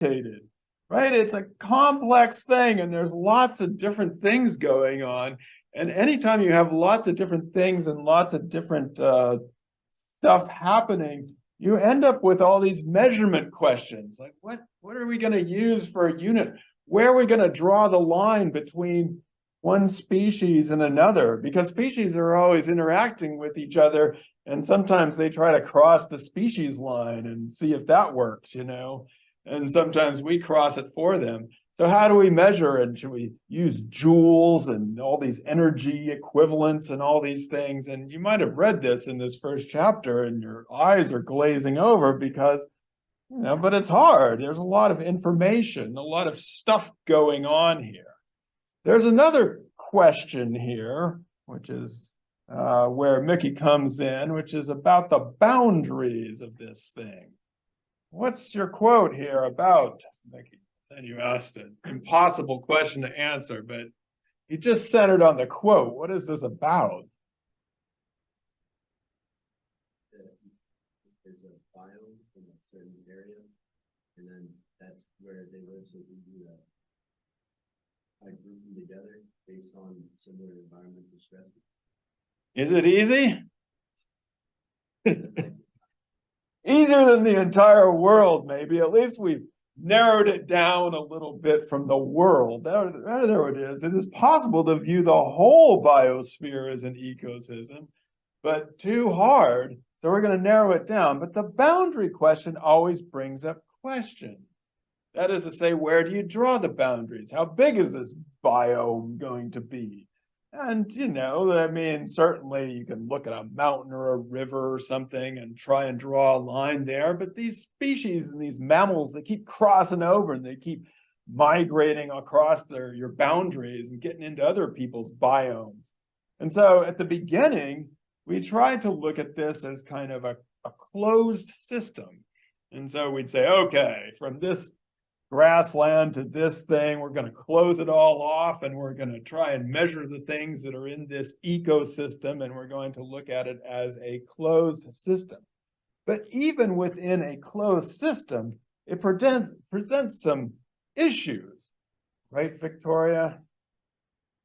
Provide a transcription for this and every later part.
complicated, right? It's a complex thing, and there's lots of different things going on. And anytime you have lots of different things and lots of different stuff happening, you end up with all these measurement questions. Like, what are we going to use for a unit? Where are we going to draw the line between one species and another? Because species are always interacting with each other, and sometimes they try to cross the species line and see if that works, you know, and sometimes we cross it for them. So how do we measure it? Should we use joules and all these energy equivalents and all these things? And you might have read this in this first chapter and your eyes are glazing over because, you know, but it's hard. There's a lot of information, a lot of stuff going on here. There's another question here, which is where Mickey comes in, which is about the boundaries of this thing. What's your quote here about, Mickey? And you asked an impossible question to answer, but you just centered on the quote. What is this about? There's a biome in a certain area, and then that's where they live. So it's easy to group them together based on similar environmental stresses. Is it easy? Easier than the entire world, maybe. At least we've narrowed it down a little bit from the world. There it is. It is possible to view the whole biosphere as an ecosystem, but too hard. So we're going to narrow it down. But the boundary question always brings up questions. That is to say, where do you draw the boundaries? How big is this biome going to be? And, you know, I mean, certainly you can look at a mountain or a river or something and try and draw a line there. But these species and these mammals, they keep crossing over and they keep migrating across your boundaries and getting into other people's biomes. And so at the beginning, we tried to look at this as kind of a closed system. And so we'd say, okay, from this grassland to this thing, we're going to close it all off and we're going to try and measure the things that are in this ecosystem, and we're going to look at it as a closed system. But even within a closed system, it presents some issues, right, Victoria?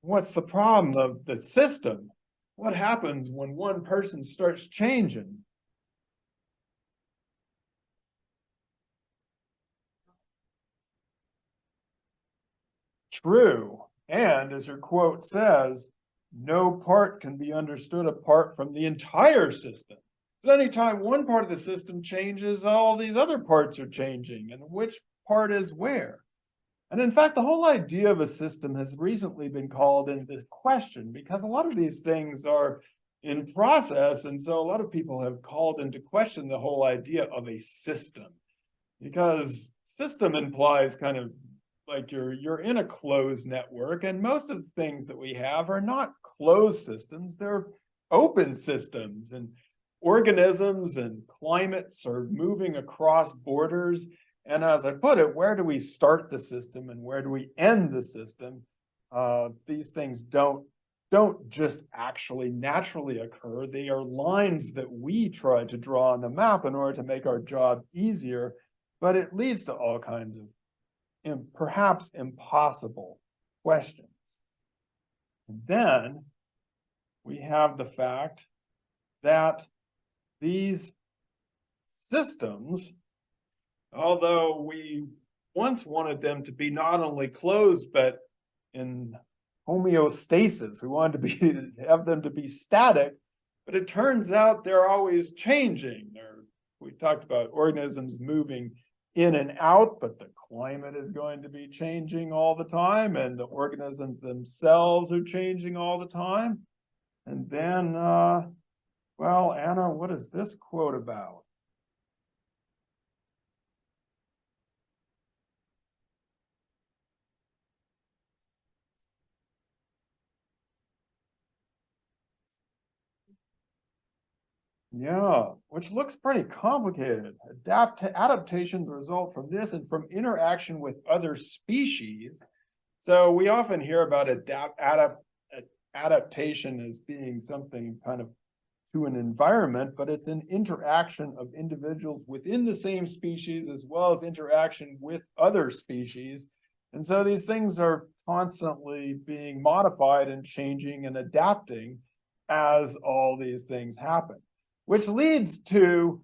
What's the problem of the system? What happens when one person starts changing? True. And as your quote says, no part can be understood apart from the entire system. But anytime one part of the system changes, all these other parts are changing. And which part is where? And in fact, the whole idea of a system has recently been called into question because a lot of these things are in process. And so a lot of people have called into question the whole idea of a system, because system implies kind of like you're in a closed network, and most of the things that we have are not closed systems, they're open systems, and organisms and climates are moving across borders. And as I put it, where do we start the system and where do we end the system? These things don't just actually naturally occur. They are lines that we try to draw on the map in order to make our job easier, but it leads to all kinds of perhaps impossible questions. And then we have the fact that these systems, although we once wanted them to be not only closed, but in homeostasis, we wanted to have them to be static, but it turns out they're always changing. We talked about organisms moving in and out, but the climate is going to be changing all the time, and the organisms themselves are changing all the time. And then, well, Anna, what is this quote about? Yeah, which looks pretty complicated. Adaptations result from this and from interaction with other species. So we often hear about adaptation as being something kind of to an environment, but it's an interaction of individuals within the same species as well as interaction with other species. And so these things are constantly being modified and changing and adapting as all these things happen, which leads to,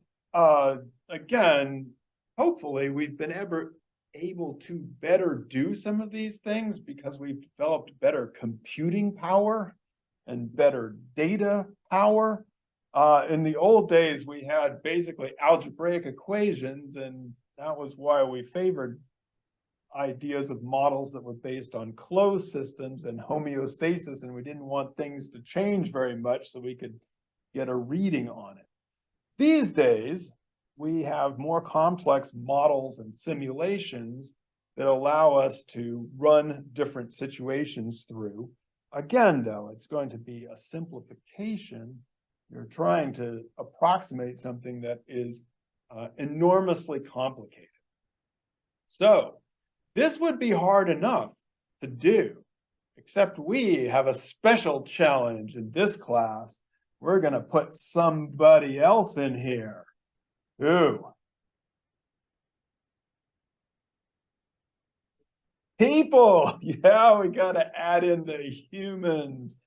again, hopefully we've been able to better do some of these things because we've developed better computing power and better data power. In the old days, we had basically algebraic equations, and that was why we favored ideas of models that were based on closed systems and homeostasis, and we didn't want things to change very much so we could get a reading on it. These days, we have more complex models and simulations that allow us to run different situations through. Again, though, it's going to be a simplification. You're trying to approximate something that is enormously complicated. So this would be hard enough to do, except we have a special challenge in this class. We're going to put somebody else in here. Who? People. Yeah, we got to add in the humans.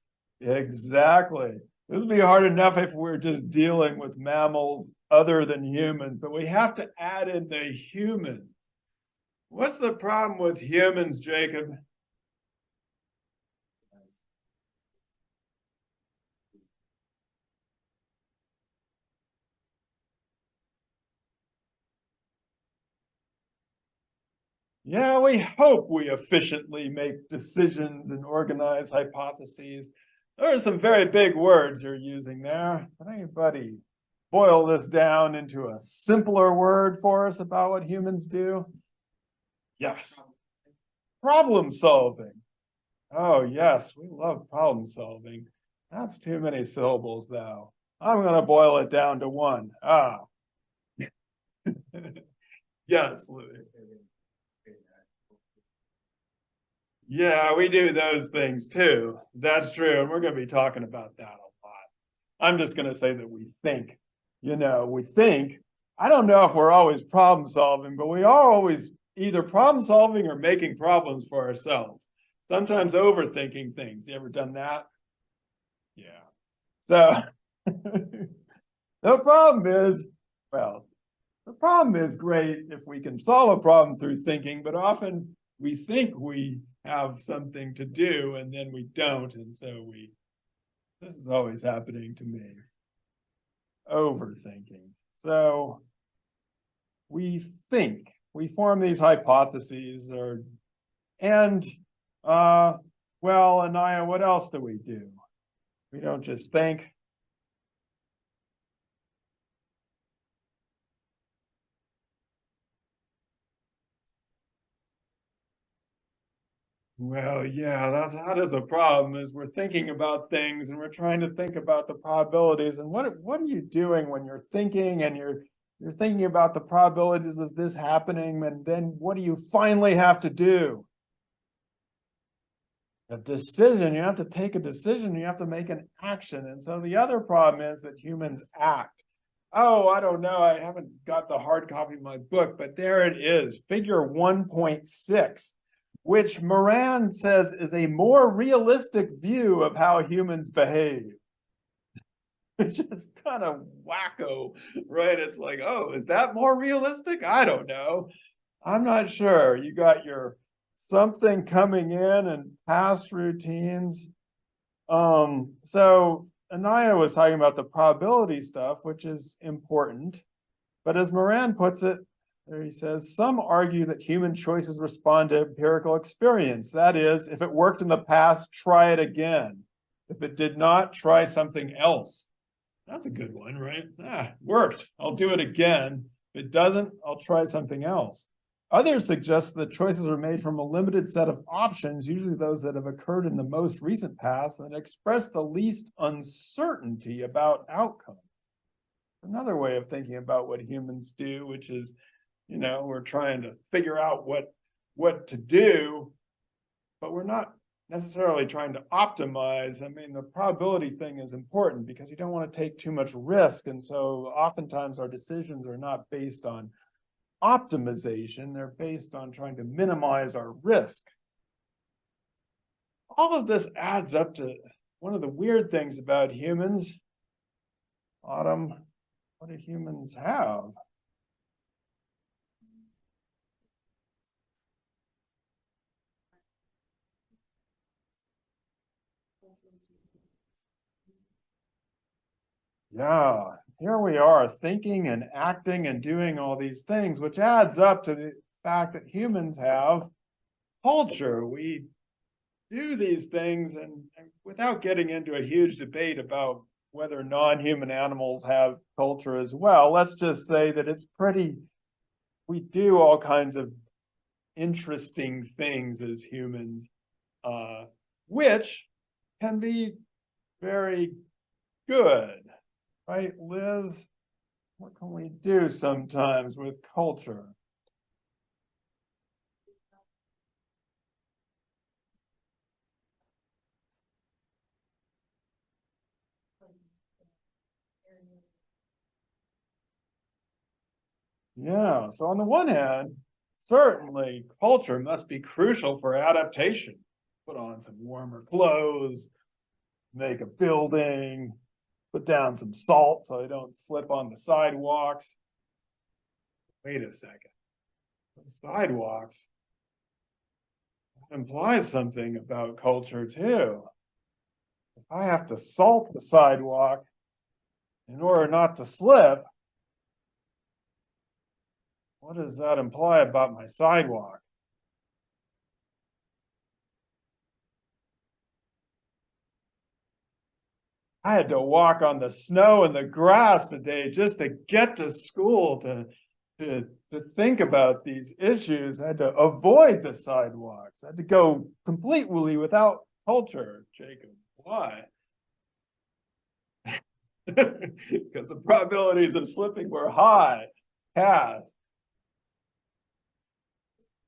Exactly. This would be hard enough if we're just dealing with mammals other than humans, but we have to add in the humans. What's the problem with humans, Jacob? Yeah, we hope we efficiently make decisions and organize hypotheses. There are some very big words you're using there. Can anybody boil this down into a simpler word for us about what humans do? Yes. Problem solving. Oh, yes, we love problem solving. That's too many syllables, though. I'm going to boil it down to one. Yes, Louis. Yeah, we do those things too. That's true. And we're going to be talking about that a lot. I'm just going to say that we think, we think. I don't know if we're always problem solving, but we are always either problem solving or making problems for ourselves. Sometimes overthinking things. You ever done that? Yeah. So the problem is, well, the problem is great if we can solve a problem through thinking, but often we think we have something to do and then we don't. And so this is always happening to me. Overthinking. So we think, we form these hypotheses well, Anaya, what else do we do? We don't just think. Well, yeah, that is a problem, is we're thinking about things and we're trying to think about the probabilities. And what are you doing when you're thinking and you're thinking about the probabilities of this happening, and then what do you finally have to do? A decision. You have to take a decision. You have to make an action. And so the other problem is that humans act. Oh, I don't know. I haven't got the hard copy of my book, but there it is, figure 1.6. Which Moran says is a more realistic view of how humans behave. Which is kind of wacko, right? It's like, oh, is that more realistic? I don't know. I'm not sure. You got your something coming in and past routines. So Anaya was talking about the probability stuff, which is important. But as Moran puts it, there he says, some argue that human choices respond to empirical experience. That is, if it worked in the past, try it again. If it did not, try something else. That's a good one, right? Worked. I'll do it again. If it doesn't, I'll try something else. Others suggest that choices are made from a limited set of options, usually those that have occurred in the most recent past, and express the least uncertainty about outcome. Another way of thinking about what humans do, which is, we're trying to figure out what to do, but we're not necessarily trying to optimize. I mean, the probability thing is important because you don't want to take too much risk. And so oftentimes our decisions are not based on optimization, they're based on trying to minimize our risk. All of this adds up to one of the weird things about humans. Autumn, what do humans have? Yeah, here we are thinking and acting and doing all these things, which adds up to the fact that humans have culture. We do these things, and without getting into a huge debate about whether non-human animals have culture as well, let's just say that it's pretty, we do all kinds of interesting things as humans, which can be very good. Right, Liz? What can we do sometimes with culture? Yeah, so on the one hand, certainly culture must be crucial for adaptation. Put on some warmer clothes, make a building, put down some salt so I don't slip on the sidewalks. Wait a second. The sidewalks implies something about culture too. If I have to salt the sidewalk in order not to slip, what does that imply about my sidewalk? I had to walk on the snow and the grass today just to get to school to think about these issues. I had to avoid the sidewalks. I had to go completely without culture, Jacob. Why? Because the probabilities of slipping were high. Cass.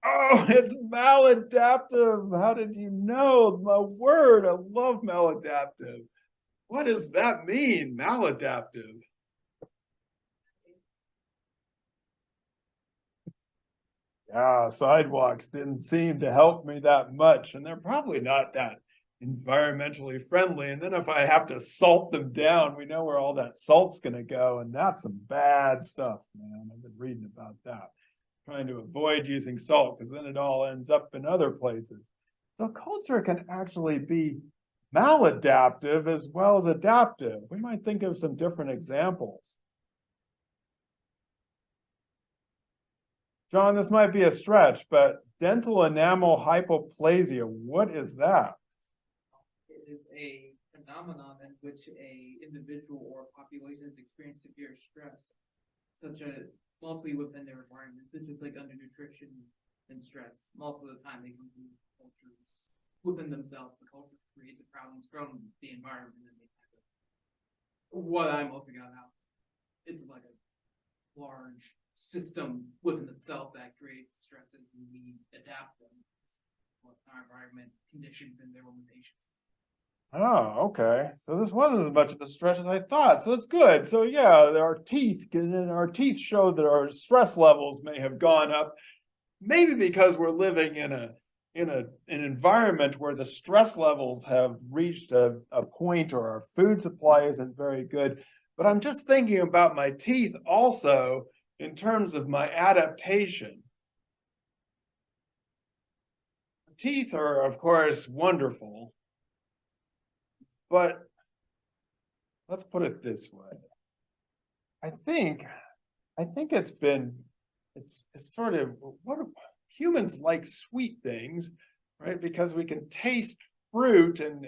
Oh, it's maladaptive. How did you know? My word, I love maladaptive. What does that mean, maladaptive? Yeah, sidewalks didn't seem to help me that much, and they're probably not that environmentally friendly. And then if I have to salt them down, we know where all that salt's going to go, and that's some bad stuff, man. I've been reading about that, trying to avoid using salt because then it all ends up in other places. So culture can actually be maladaptive as well as adaptive. We might think of some different examples. John, this might be a stretch, but dental enamel hypoplasia, what is that? It is a phenomenon in which a individual or population has experienced severe stress, such as mostly within their environment, such as like undernutrition and stress. Most of the time they come from cultures within themselves. The culture create the problems from the environment and they have it. What I mostly got out, it's like a large system within itself that creates stresses and we adapt them to our environment conditions and their limitations. Oh, okay. So this wasn't as much of a stretch as I thought. So that's good. So yeah, our teeth show that our stress levels may have gone up, maybe because we're living in an environment where the stress levels have reached a point or our food supply isn't very good. But I'm just thinking about my teeth also in terms of my adaptation. Teeth are, of course, wonderful, but let's put it this way. I think it's sort of what humans like sweet things, right? Because we can taste fruit and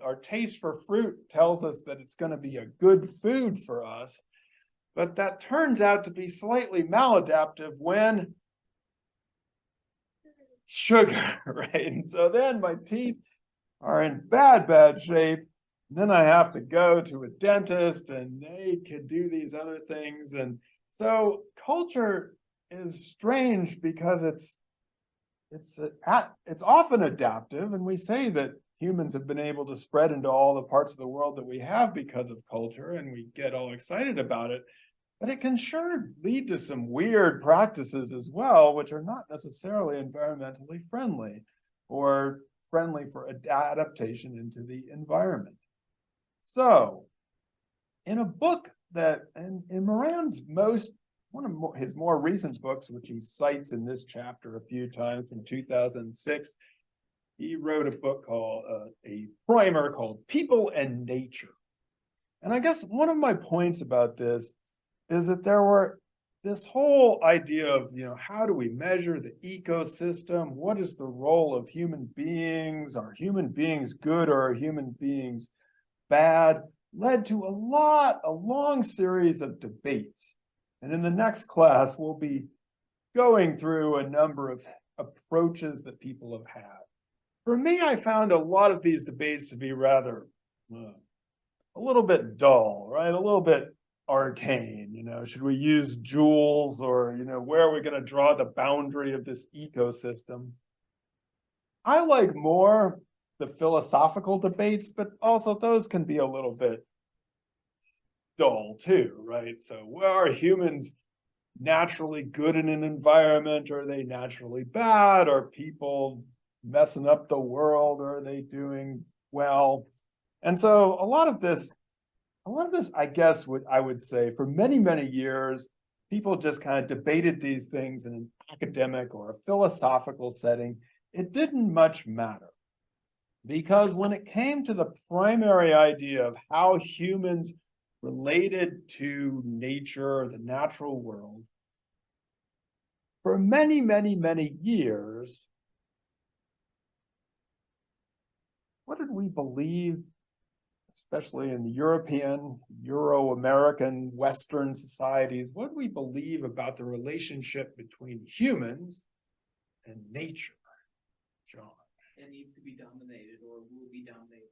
our taste for fruit tells us that it's going to be a good food for us. But that turns out to be slightly maladaptive when sugar, right? And so then my teeth are in bad shape. And then I have to go to a dentist and they could do these other things. And so culture is strange because it's it's often adaptive, and we say that humans have been able to spread into all the parts of the world that we have because of culture, and we get all excited about it. But it can sure lead to some weird practices as well, which are not necessarily environmentally friendly or friendly for adaptation into the environment. So, in a book that, and in Moran's one of his more recent books, which he cites in this chapter a few times, from 2006, he wrote a book called, a primer called People and Nature. And I guess one of my points about this is that there were this whole idea of, how do we measure the ecosystem? What is the role of human beings? Are human beings good or are human beings bad? Led to a long series of debates. And in the next class, we'll be going through a number of approaches that people have had. For me, I found a lot of these debates to be rather a little bit dull, right? A little bit arcane. Should we use joules, or where are we going to draw the boundary of this ecosystem? I like more the philosophical debates, but also those can be a little bit dull too, right? So, are humans naturally good in an environment? Are they naturally bad? Are people messing up the world? Or are they doing well? And so a lot of this, I guess, I would say, for many, many years, people just kind of debated these things in an academic or a philosophical setting. It didn't much matter, because when it came to the primary idea of how humans related to nature, the natural world, for many, many, many years, what did we believe, especially in the European, Euro-American, Western societies? What do we believe about the relationship between humans and nature, John? It needs to be dominated, or will be dominated.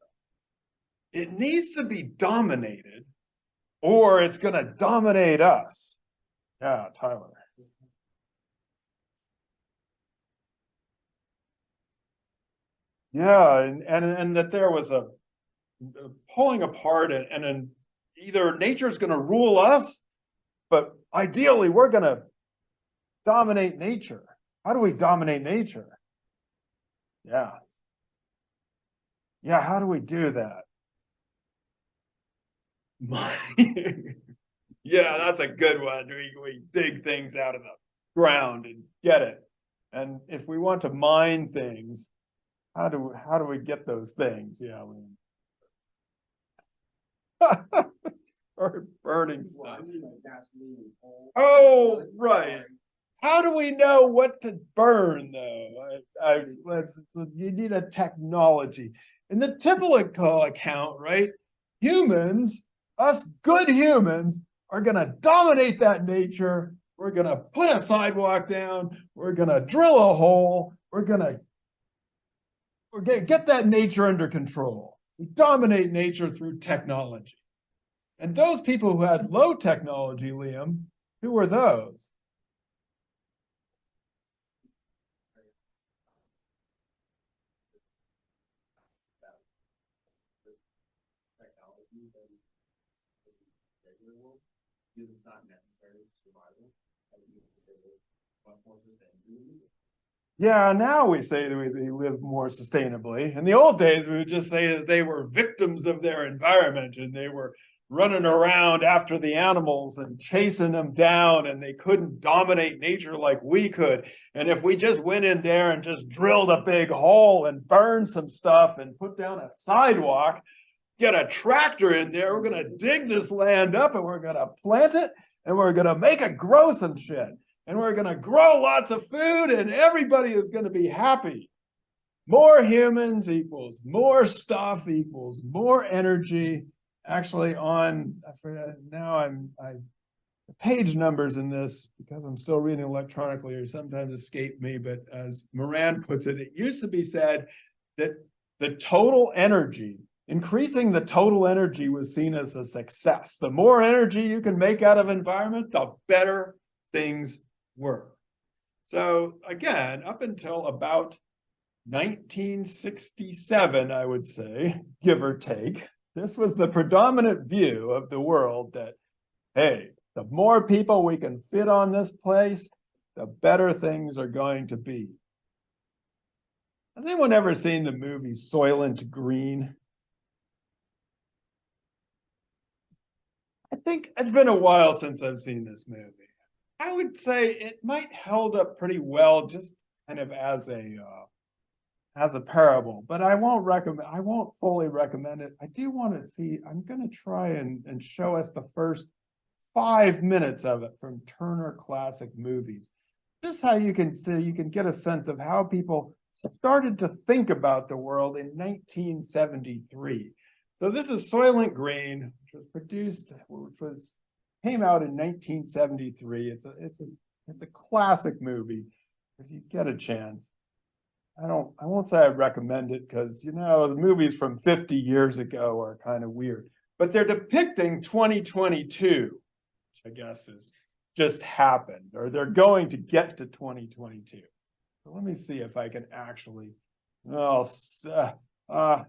It needs to be dominated, or it's going to dominate us. Yeah, Tyler. Yeah, and that there was a pulling apart, and either nature's going to rule us, but ideally we're going to dominate nature. How do we dominate nature? Yeah, how do we do that? Yeah, that's a good one. We dig things out of the ground and get it. And if we want to mine things, how do we get those things? Yeah, or burning stuff. Oh, right. How do we know what to burn, though? You need a technology. In the typical account, right? Humans, us good humans, are going to dominate that nature. We're going to put a sidewalk down. We're going to drill a hole. We're going to get that nature under control. We dominate nature through technology. And those people who had low technology, Liam, who were those? It's not necessary for survival. Much more sustainable. Yeah, now we say that they live more sustainably. In the old days, we would just say that they were victims of their environment, and they were running around after the animals and chasing them down, and they couldn't dominate nature like we could. And if we just went in there and just drilled a big hole and burned some stuff and put down a sidewalk, get a tractor in there, we're going to dig this land up and we're going to plant it and we're going to make it grow some shit. And we're going to grow lots of food and everybody is going to be happy. More humans equals more stuff equals more energy. Actually, the page numbers in this, because I'm still reading electronically, or sometimes escape me, but as Moran puts it, it used to be said that the total energy, increasing the total energy, was seen as a success. The more energy you can make out of environment, the better things were. So again, up until about 1967, I would say, give or take, this was the predominant view of the world that, hey, the more people we can fit on this place, the better things are going to be. Has anyone ever seen the movie Soylent Green? I think it's been a while since I've seen this movie. I would say it might held up pretty well, just kind of as a parable, but I won't fully recommend it. I do want to see, I'm going to try and show us the first 5 minutes of it from Turner Classic Movies. This is how you can see, you can get a sense of how people started to think about the world in 1973. So this is Soylent Green, came out in 1973. It's a classic movie. If you get a chance, I won't say I recommend it because, you know, the movies from 50 years ago are kind of weird, but they're depicting 2022, which I guess is just happened, or they're going to get to 2022. So let me see if I can actually, sometimes I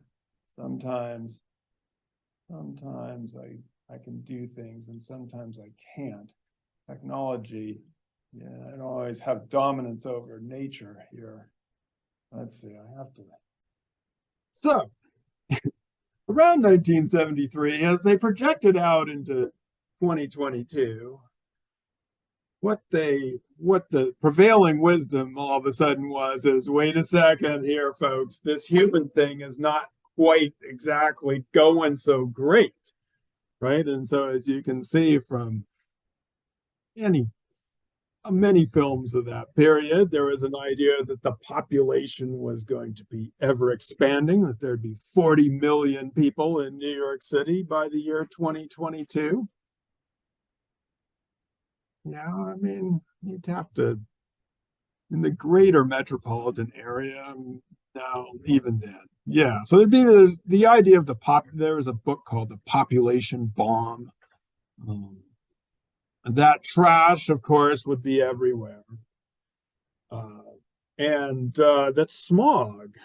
can do things and sometimes I can't. Technology, yeah, I don't always have dominance over nature here. Let's see, I have to. So, around 1973, as they projected out into 2022, what the prevailing wisdom all of a sudden is, wait a second here, folks, this human thing is not quite exactly going so great, right? And so, as you can see from many films of that period, there was an idea that the population was going to be ever expanding, that there'd be 40 million people in New York City by the year 2022. Yeah, I mean, you'd have to, in the greater metropolitan area, no, even then. Yeah, so there'd be the idea of there was a book called The Population Bomb. That trash, of course, would be everywhere. That smog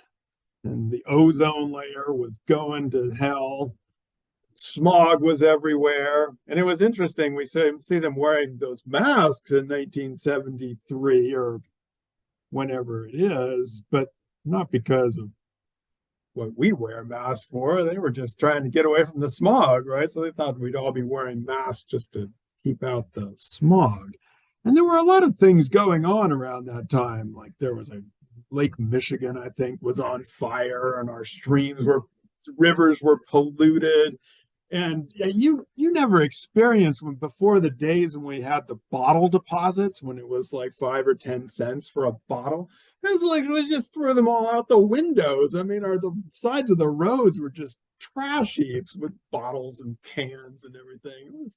and the ozone layer was going to hell. Smog was everywhere. And it was interesting. We see them wearing those masks in 1973 or whenever it is, but not because of what we wear masks for. They were just trying to get away from the smog, right? So they thought we'd all be wearing masks just to keep out the smog. And there were a lot of things going on around that time. Like there was a Lake Michigan, I think, was on fire, and our rivers were polluted. And you never experienced before the days when we had the bottle deposits, when it was like 5 or 10 cents for a bottle. It was like we just threw them all out the windows. I mean, the sides of the roads were just trash heaps with bottles and cans and everything.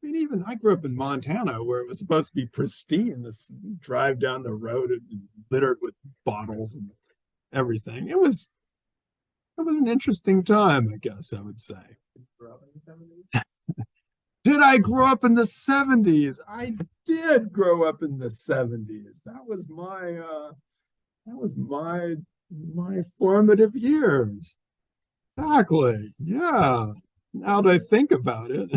Even I grew up in Montana where it was supposed to be pristine. This drive down the road and littered with bottles and everything. It was an interesting time, I guess I would say. Did I grow up in the 70s? I did grow up in the 70s. That was my formative years. Exactly. Yeah. Now that I think about it.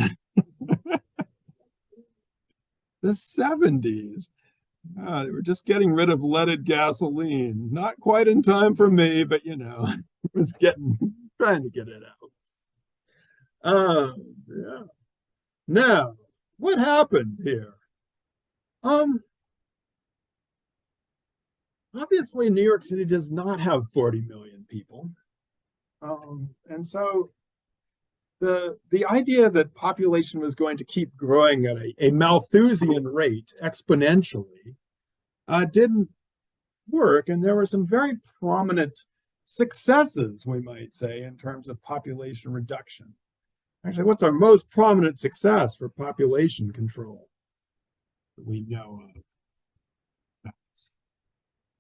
The 70s. They were just getting rid of leaded gasoline. Not quite in time for me, but it was trying to get it out. Yeah. Now, what happened here? Obviously, New York City does not have 40 million people. And so the idea that population was going to keep growing at a Malthusian rate exponentially didn't work. And there were some very prominent successes, we might say, in terms of population reduction. Actually, what's our most prominent success for population control that we know of? That's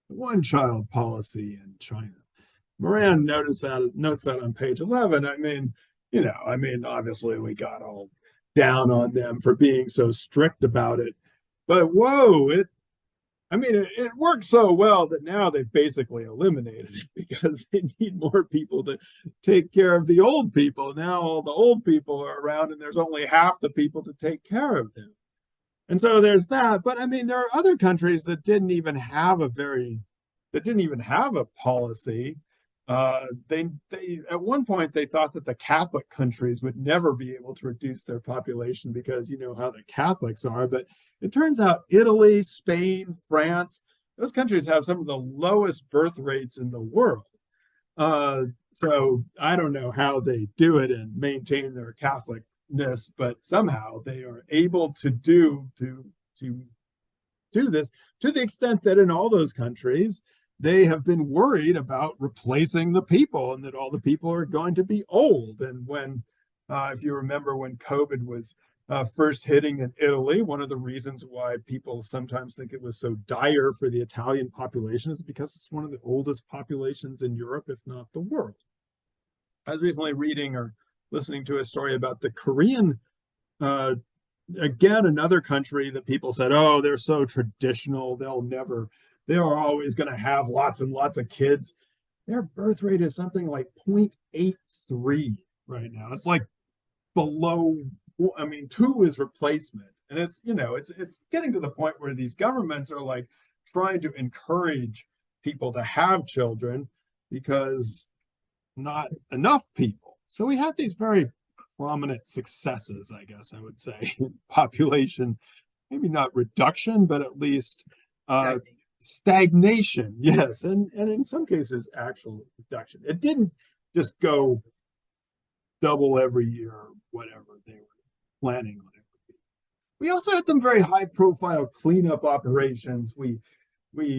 the one-child policy in China. Moran notes that on page 11. Obviously we got all down on them for being so strict about it, but whoa, I mean, it worked so well that now they've basically eliminated it because they need more people to take care of the old people. Now all the old people are around and there's only half the people to take care of them. And so there's that. But I mean, there are other countries that didn't even have a policy. They at one point they thought that the Catholic countries would never be able to reduce their population because you know how the Catholics are. But it turns out Italy, Spain, France, those countries have some of the lowest birth rates in the world. So I don't know how they do it and maintain their Catholicness, but somehow they are able to do this to the extent that in all those countries they have been worried about replacing the people and that all the people are going to be old. And when, if you remember when COVID was first hitting in Italy, one of the reasons why people sometimes think it was so dire for the Italian population is because it's one of the oldest populations in Europe, if not the world. I was recently reading or listening to a story about the Korean, again, another country that people said, oh, they're so traditional, they are always going to have lots and lots of kids. Their birth rate is something like 0.83 right now. It's like below, I mean, 2 is replacement. And it's, you know, it's getting to the point where these governments are like trying to encourage people to have children because not enough people. So we had these very prominent successes, I guess I would say, in population, maybe not reduction, but at least stagnation. Yes, and in some cases actual reduction. It didn't just go double every year or whatever they were planning on it. We also had some very high profile cleanup operations. We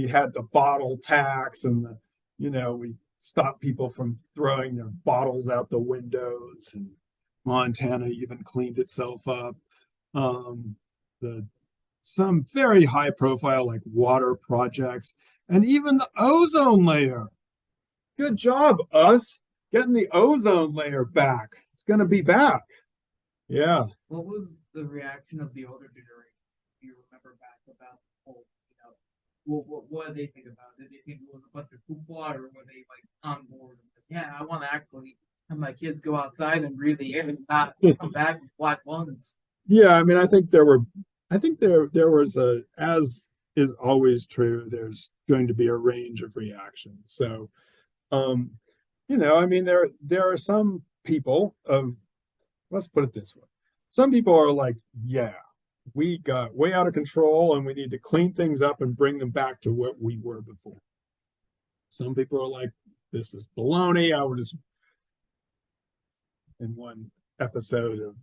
had the bottle tax and we stopped people from throwing their bottles out the windows, and Montana even cleaned itself up. Some very high profile like water projects and even the ozone layer. Good job, us, getting the ozone layer back. It's going to be back. Yeah. What was the reaction of the older generation? Do you remember back about the whole, what did they think about it? Did they think it was a bunch of hoopla, or were they like on board? Like, yeah, I want to actually have my kids go outside and breathe the air and not come back with black lungs. Yeah, I mean, I think there was as is always true, there's going to be a range of reactions. So, I mean, there are some people let's put it this way. Some people are like, yeah, we got way out of control and we need to clean things up and bring them back to what we were before. Some people are like, this is baloney. I would just, in one episode of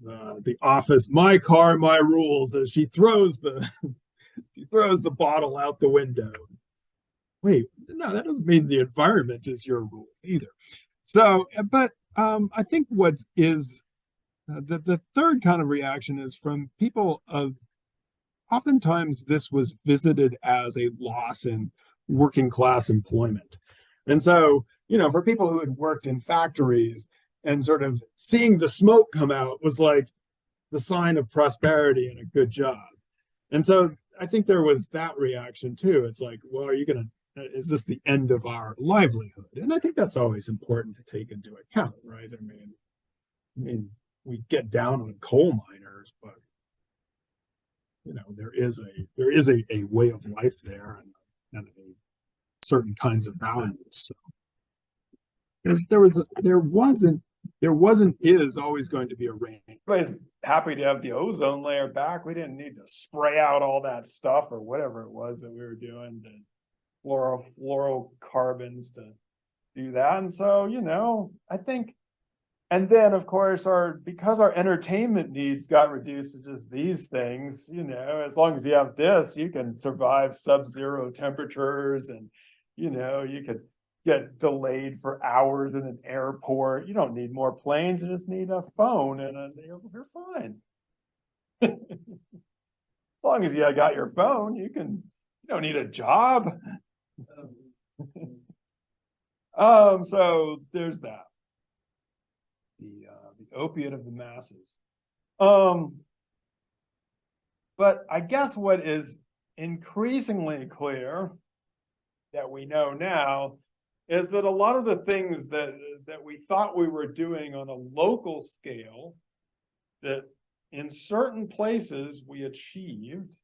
The Office, my car, my rules, as she throws the bottle out the window. Wait, no, that doesn't mean the environment is your rule either. So, but I think what is the third kind of reaction is from people of, oftentimes this was visited as a loss in working class employment. And so, for people who had worked in factories and sort of seeing the smoke come out was like the sign of prosperity and a good job. And so I think there was that reaction too. It's like, well, is this the end of our livelihood? And I think that's always important to take into account, right? I mean, we get down on coal miners, but there is a way of life there and certain kinds of values. So is always going to be a range. Everybody's happy to have the ozone layer back. We didn't need to spray out all that stuff or whatever it was that we were doing, the fluorocarbons to do that. And so, I think, and then of course because our entertainment needs got reduced to just these things, as long as you have this, you can survive sub-zero temperatures, and you could get delayed for hours in an airport. You don't need more planes, you just need a phone and you're fine. As long as you got your phone, you don't need a job. So there's that. The opiate of the masses. But I guess what is increasingly clear that we know now is that a lot of the things that we thought we were doing on a local scale, that in certain places we achieved,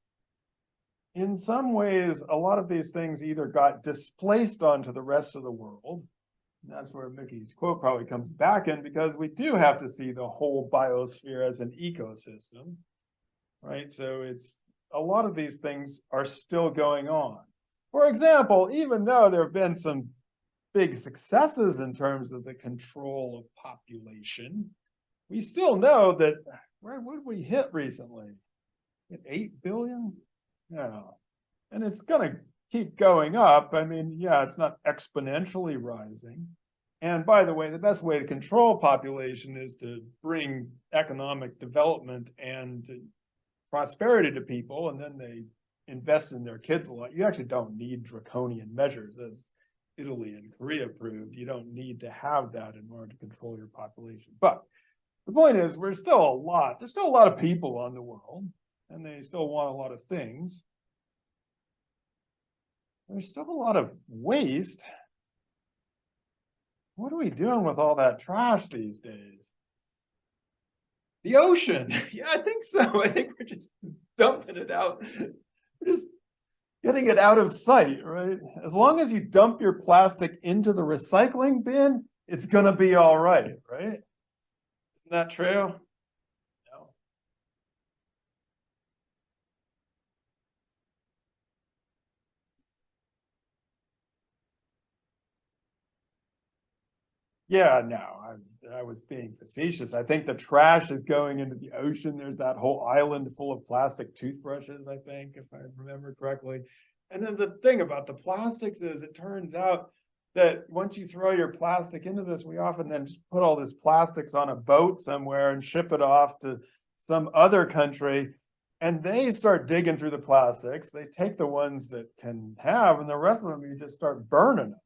in some ways, a lot of these things either got displaced onto the rest of the world. And that's where Mickey's quote probably comes back in, because we do have to see the whole biosphere as an ecosystem, right? So it's a lot of these things are still going on. For example, even though there have been some big successes in terms of the control of population, we still know that, right, what did we hit recently? Hit 8 billion? Yeah. And it's going to keep going up. I mean, yeah, it's not exponentially rising. And by the way, the best way to control population is to bring economic development and prosperity to people, and then they invest in their kids a lot. You actually don't need draconian measures, as Italy and Korea proved. You don't need to have that in order to control your population. But the point is, there's still a lot of people on the world, and they still want a lot of things. There's still a lot of waste. What are we doing with all that trash these days? The ocean. Yeah, I think so. I think we're just dumping it out. We're just getting it out of sight, right? As long as you dump your plastic into the recycling bin, it's going to be all right, right? Isn't that true? No. Yeah, no, I was being facetious. I think the trash is going into the ocean. There's that whole island full of plastic toothbrushes, I think, if I remember correctly. And then the thing about the plastics is, it turns out that once you throw your plastic into this, we often then just put all this plastics on a boat somewhere and ship it off to some other country. And they start digging through the plastics. They take the ones that can have, and the rest of them you just start burning them,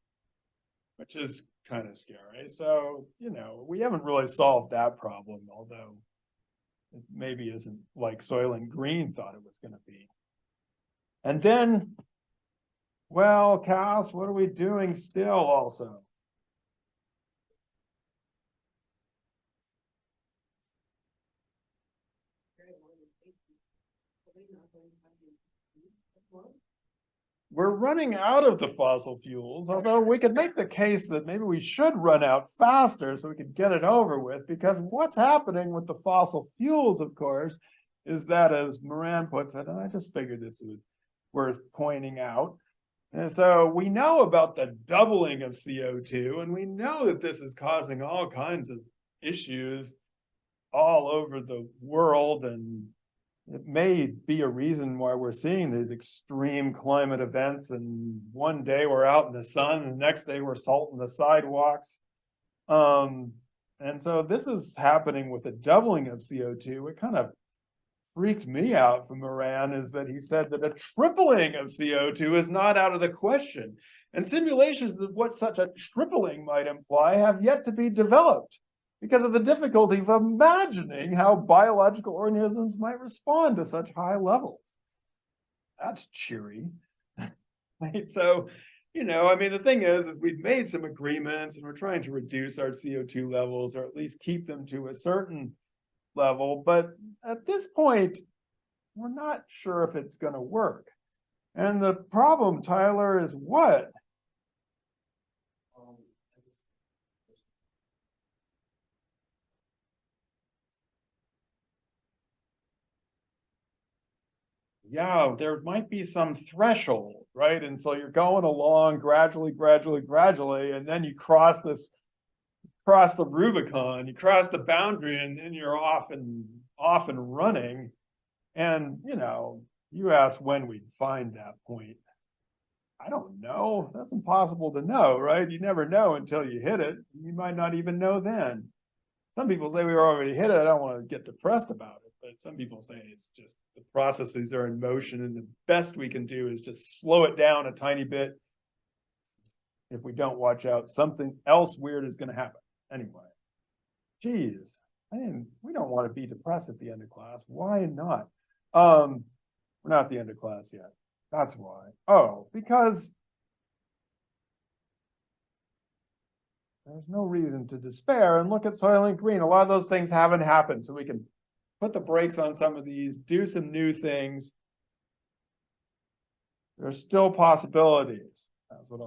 which is kind of scary. So, you know, we haven't really solved that problem, although it maybe isn't like Soylent Green thought it was going to be. And then, well, Cass, what are we doing still also? We're running out of the fossil fuels, although we could make the case that maybe we should run out faster so we could get it over with, because what's happening with the fossil fuels, of course, is that, as Moran puts it, and I just figured this was worth pointing out, and so we know about the doubling of CO2, and we know that this is causing all kinds of issues all over the world, and it may be a reason why we're seeing these extreme climate events, and one day we're out in the sun and the next day we're salting the sidewalks. And so this is happening with a doubling of CO2. It kind of freaked me out from Moran, is that he said that a tripling of CO2 is not out of the question. And simulations of what such a tripling might imply have yet to be developed, because of the difficulty of imagining how biological organisms might respond to such high levels. That's cheery. Right? So, you know, I mean, the thing is we've made some agreements and we're trying to reduce our CO2 levels, or at least keep them to a certain level. But at this point, we're not sure if it's going to work. And the problem, Tyler, is what? Yeah, there might be some threshold, right? And so you're going along gradually, and then you cross the Rubicon, you cross the boundary, and then you're off and running. And, you know, you ask when we'd find that point. I don't know. That's impossible to know, right? You never know until you hit it. You might not even know then. Some people say we already hit it. I don't want to get depressed about it, but some people say it's just the processes are in motion, and the best we can do is just slow it down a tiny bit. If we don't watch out, something else weird is going to happen. Anyway, geez, we don't want to be depressed at the end of class. Why not? We're not at the end of class yet. That's why. Oh, because there's no reason to despair, and look at Soylent Green. A lot of those things haven't happened, so we can put the brakes on some of these, do some new things. There's still possibilities. That's what I'll